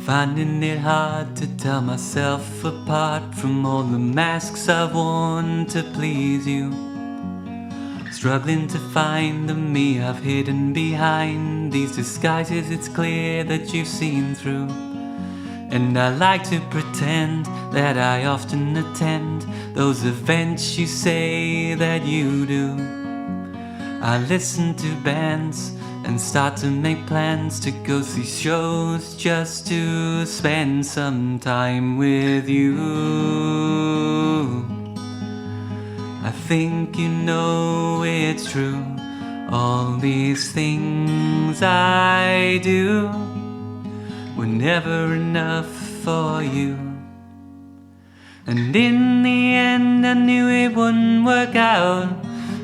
Finding it hard to tell myself apart from all the masks I've worn to please you. Struggling to find the me I've hidden behind these disguises it's clear that you've seen through. And I like to pretend that I often attend those events you say that you do. I listen to bands and start to make plans to go see shows just to spend some time with you. I think you know it's true, all these things I do were never enough for you. And in the end I knew it wouldn't work out.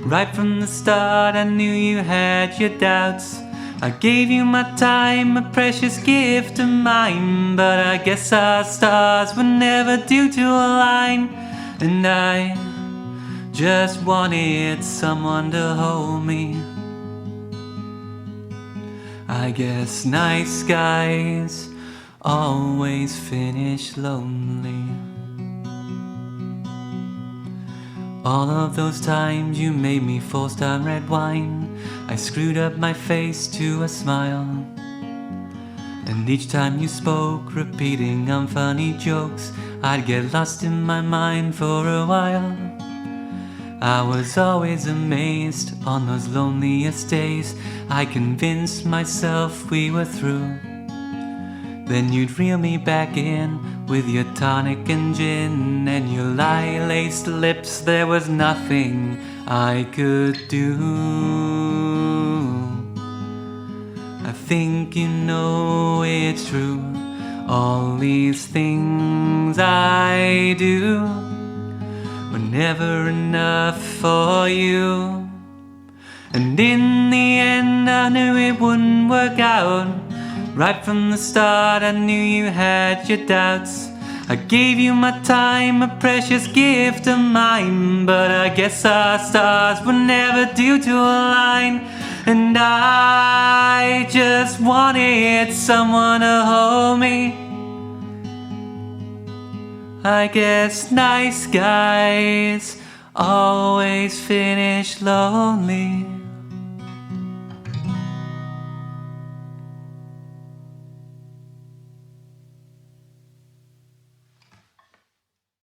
Right from the start I knew you had your doubts. I gave you my time, a precious gift of mine, but I guess our stars were never due to align. And I just wanted someone to hold me. I guess nice guys always finish lonely. All of those times you made me force down red wine, I screwed up my face to a smile. And each time you spoke, repeating unfunny jokes, I'd get lost in my mind for a while. I was always amazed on those loneliest days. I convinced myself we were through. Then you'd reel me back in with your tonic and gin and your lie-laced lips. There was nothing I could do. I think you know it's true, all these things I do were never enough for you. And in the end I knew it wouldn't work out. Right from the start I knew you had your doubts. I gave you my time, a precious gift of mine, but I guess our stars were never due to align. And I just wanted someone to hold me. I guess nice guys always finish lonely.